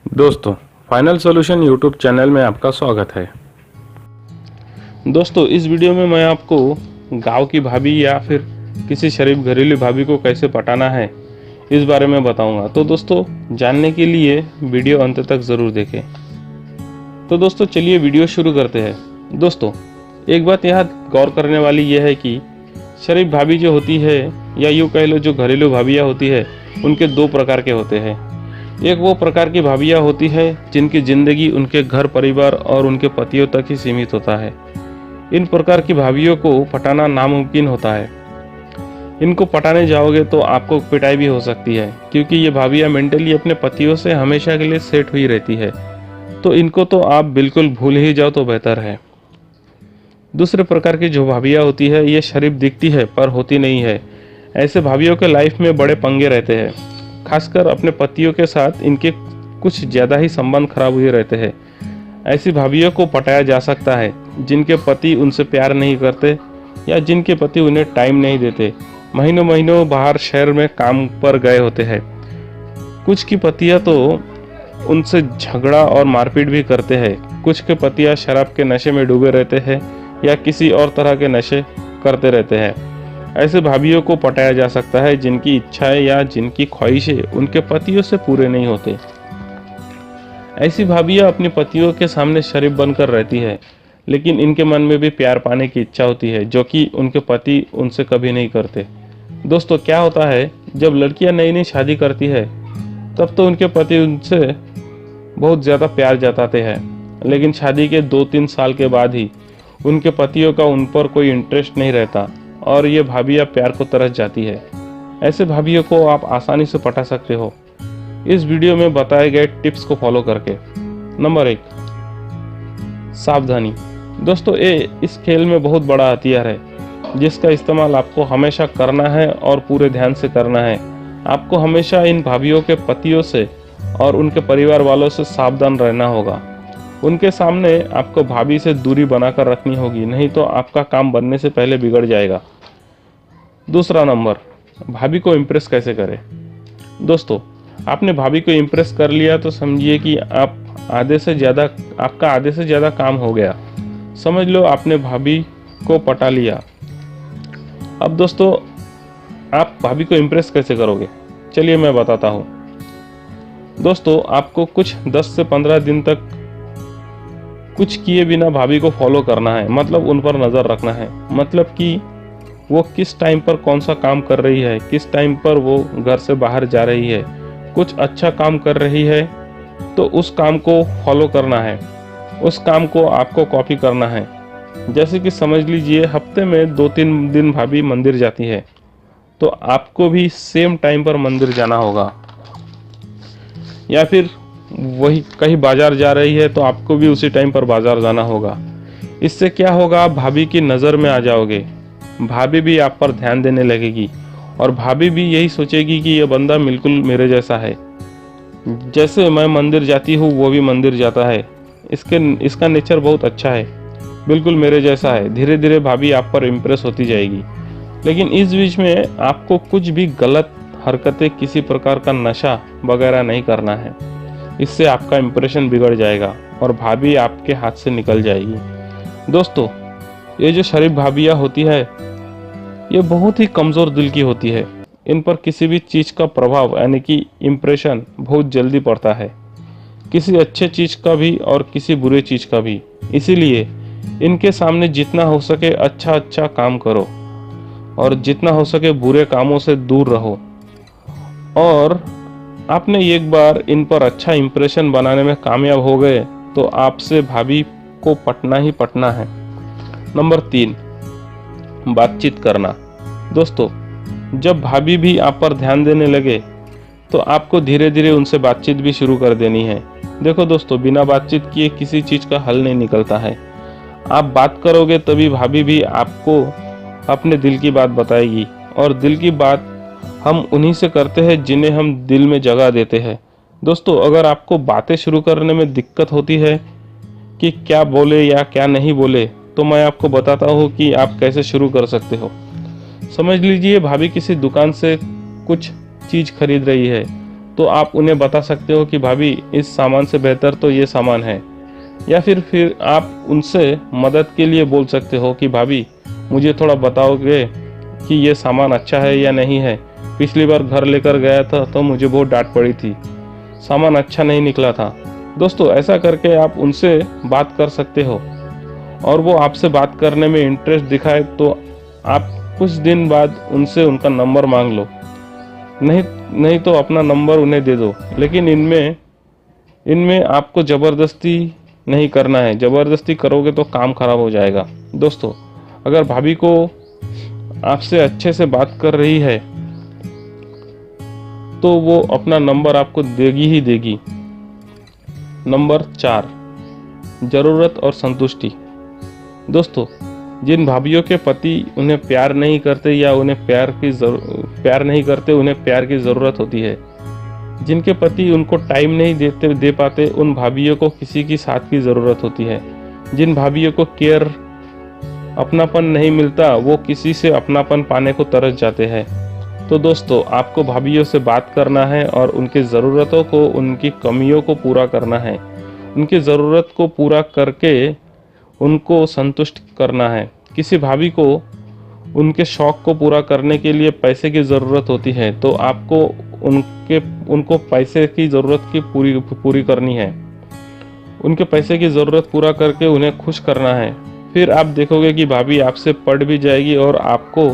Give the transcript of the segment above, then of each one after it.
दोस्तों, final solution YouTube channel में आपका स्वागत है। दोस्तों, इस वीडियो में मैं आपको गांव की भाभी या फिर किसी शरीफ घरेलू भाभी को कैसे पटाना है इस बारे में बताऊंगा। तो दोस्तों, जानने के लिए वीडियो अंत तक ज़रूर देखें। तो दोस्तों, चलिए वीडियो शुरू करते हैं। दोस्तों, एक बात यहाँ गौर करने वाली यह है कि शरीफ भाभी जो होती है या यूँ कह लो जो घरेलू भाभियाँ होती है, उनके दो प्रकार के होते हैं। एक वो प्रकार की भाभियाँ होती है जिनकी ज़िंदगी उनके घर परिवार और उनके पतियों तक ही सीमित होता है। इन प्रकार की भाभियों को पटाना नामुमकिन होता है। इनको पटाने जाओगे तो आपको पिटाई भी हो सकती है, क्योंकि ये भाभियाँ मेंटली अपने पतियों से हमेशा के लिए सेट हुई रहती है। तो इनको तो आप बिल्कुल भूल ही जाओ तो बेहतर है। दूसरे प्रकार की जो भाभियाँ होती है, ये शरीफ दिखती है पर होती नहीं है। ऐसे भाभियों के लाइफ में बड़े पंगे रहते हैं। खासकर अपने पतियों के साथ इनके कुछ ज़्यादा ही संबंध खराब हुए रहते हैं। ऐसी भाभियों को पटाया जा सकता है जिनके पति उनसे प्यार नहीं करते या जिनके पति उन्हें टाइम नहीं देते, महीनों महीनों बाहर शहर में काम पर गए होते हैं। कुछ की पतियां तो उनसे झगड़ा और मारपीट भी करते हैं। कुछ के पतियां शराब के नशे में डूबे रहते हैं या किसी और तरह के नशे करते रहते हैं। ऐसे भाभियों को पटाया जा सकता है जिनकी इच्छाएं या जिनकी ख्वाहिशें उनके पतियों से पूरे नहीं होते। ऐसी भाभियां अपने पतियों के सामने शरीफ बनकर रहती है, लेकिन इनके मन में भी प्यार पाने की इच्छा होती है, जो कि उनके पति उनसे कभी नहीं करते। दोस्तों, क्या होता है, जब लड़कियां नई नई शादी करती है तब तो उनके पति उनसे बहुत ज़्यादा प्यार जताते हैं, लेकिन शादी के 2-3 साल के बाद ही उनके पतियों का उन पर कोई इंटरेस्ट नहीं रहता और ये भाभियाँ प्यार को तरस जाती है। ऐसे भाभियों को आप आसानी से पटा सकते हो इस वीडियो में बताए गए टिप्स को फॉलो करके। नंबर 1, सावधानी। दोस्तों, ये इस खेल में बहुत बड़ा हथियार है जिसका इस्तेमाल आपको हमेशा करना है और पूरे ध्यान से करना है। आपको हमेशा इन भाभियों के पतियों से और उनके परिवार वालों से सावधान रहना होगा। उनके सामने आपको भाभी से दूरी बनाकर रखनी होगी, नहीं तो आपका काम बनने से पहले बिगड़ जाएगा। दूसरा नंबर, भाभी को इम्प्रेस कैसे करें। दोस्तों, आपने भाभी को इम्प्रेस कर लिया तो समझिए कि आपका आधे से ज़्यादा काम हो गया। समझ लो आपने भाभी को पटा लिया। अब दोस्तों, आप भाभी को इम्प्रेस कैसे करोगे, चलिए मैं बताता हूँ। दोस्तों, आपको कुछ 10 से 15 दिन तक कुछ किए बिना भाभी को फॉलो करना है, मतलब उन पर नज़र रखना है। मतलब कि वो किस टाइम पर कौन सा काम कर रही है, किस टाइम पर वो घर से बाहर जा रही है। कुछ अच्छा काम कर रही है तो उस काम को फॉलो करना है, उस काम को आपको कॉपी करना है। जैसे कि समझ लीजिए हफ्ते में 2-3 दिन भाभी मंदिर जाती है, तो आपको भी सेम टाइम पर मंदिर जाना होगा। या फिर वही कहीं बाजार जा रही है तो आपको भी उसी टाइम पर बाजार जाना होगा। इससे क्या होगा, आप भाभी की नज़र में आ जाओगे। भाभी भी आप पर ध्यान देने लगेगी और भाभी भी यही सोचेगी कि ये बंदा बिल्कुल मेरे जैसा है। जैसे मैं मंदिर जाती हूँ वो भी मंदिर जाता है, इसका नेचर बहुत अच्छा है, बिल्कुल मेरे जैसा है। धीरे धीरे भाभी आप पर इम्प्रेस होती जाएगी। लेकिन इस बीच में आपको कुछ भी गलत हरकतें, किसी प्रकार का नशा वगैरह नहीं करना है। इससे आपका इम्प्रेशन बिगड़ जाएगा और भाभी आपके हाथ से निकल जाएगी। दोस्तों, ये जो शरीफ भाभियाँ होती है, ये बहुत ही कमज़ोर दिल की होती है। इन पर किसी भी चीज़ का प्रभाव यानी कि इम्प्रेशन बहुत जल्दी पड़ता है, किसी अच्छे चीज़ का भी और किसी बुरे चीज़ का भी। इसीलिए इनके सामने जितना हो सके अच्छा काम करो और जितना हो सके बुरे कामों से दूर रहो। और आपने एक बार इन पर अच्छा इम्प्रेशन बनाने में कामयाब हो गए तो आपसे भाभी को पटना ही पटना है। नंबर 3, बातचीत करना। दोस्तों, जब भाभी भी आप पर ध्यान देने लगे तो आपको धीरे धीरे उनसे बातचीत भी शुरू कर देनी है। देखो दोस्तों, बिना बातचीत किए किसी चीज़ का हल नहीं निकलता है। आप बात करोगे तभी भाभी भी आपको अपने दिल की बात बताएगी, और दिल की बात हम उन्हीं से करते हैं जिन्हें हम दिल में जगह देते हैं। दोस्तों, अगर आपको बातें शुरू करने में दिक्कत होती है कि क्या बोले या क्या नहीं बोले, तो मैं आपको बताता हूँ कि आप कैसे शुरू कर सकते हो। समझ लीजिए भाभी किसी दुकान से कुछ चीज़ खरीद रही है तो आप उन्हें बता सकते हो कि भाभी इस सामान से बेहतर तो ये सामान है। या फिर आप उनसे मदद के लिए बोल सकते हो कि भाभी मुझे थोड़ा बताओगे कि ये सामान अच्छा है या नहीं है। पिछली बार घर लेकर गया था तो मुझे बहुत डांट पड़ी थी, सामान अच्छा नहीं निकला था। दोस्तों ऐसा करके आप उनसे बात कर सकते हो और वो आपसे बात करने में इंटरेस्ट दिखाए तो आप कुछ दिन बाद उनसे उनका नंबर मांग लो, नहीं नहीं तो अपना नंबर उन्हें दे दो। लेकिन इनमें इनमें आपको ज़बरदस्ती नहीं करना है, ज़बरदस्ती करोगे तो काम खराब हो जाएगा। दोस्तों अगर भाभी को आपसे अच्छे से बात कर रही है तो वो अपना नंबर आपको देगी ही देगी। नंबर 4, ज़रूरत और संतुष्टि। दोस्तों जिन भाभीयों के पति उन्हें प्यार नहीं करते या उन्हें प्यार नहीं करते, उन्हें प्यार की ज़रूरत होती है। जिनके पति उनको टाइम नहीं दे पाते, उन भाभीयों को किसी की साथ की ज़रूरत होती है। जिन भाभीयों को केयर, अपनापन नहीं मिलता, वो किसी से अपनापन पाने को तरस जाते हैं। तो दोस्तों आपको भाभीयों से बात करना है और उनकी ज़रूरतों को, उनकी कमियों को पूरा करना है। उनकी ज़रूरत को पूरा करके उनको संतुष्ट करना है। किसी भाभी को उनके शौक़ को पूरा करने के लिए पैसे की ज़रूरत होती है, तो आपको उनको पैसे की ज़रूरत की पूरी करनी है। उनके पैसे की ज़रूरत पूरा करके उन्हें खुश करना है। फिर आप देखोगे कि भाभी आपसे पट भी जाएगी और आपको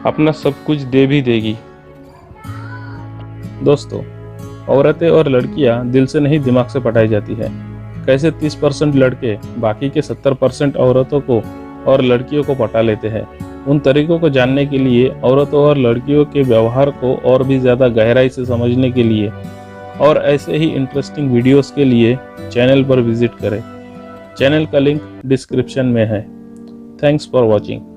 अपना सब कुछ दे भी देगी। दोस्तों औरतें और लड़कियां दिल से नहीं दिमाग से पटाई जाती है। कैसे 30% लड़के बाकी के 70% औरतों को और लड़कियों को पटा लेते हैं, उन तरीकों को जानने के लिए, औरतों और लड़कियों के व्यवहार को और भी ज़्यादा गहराई से समझने के लिए और ऐसे ही इंटरेस्टिंग वीडियोस के लिए चैनल पर विजिट करें। चैनल का लिंक डिस्क्रिप्शन में है। Thanks for watching.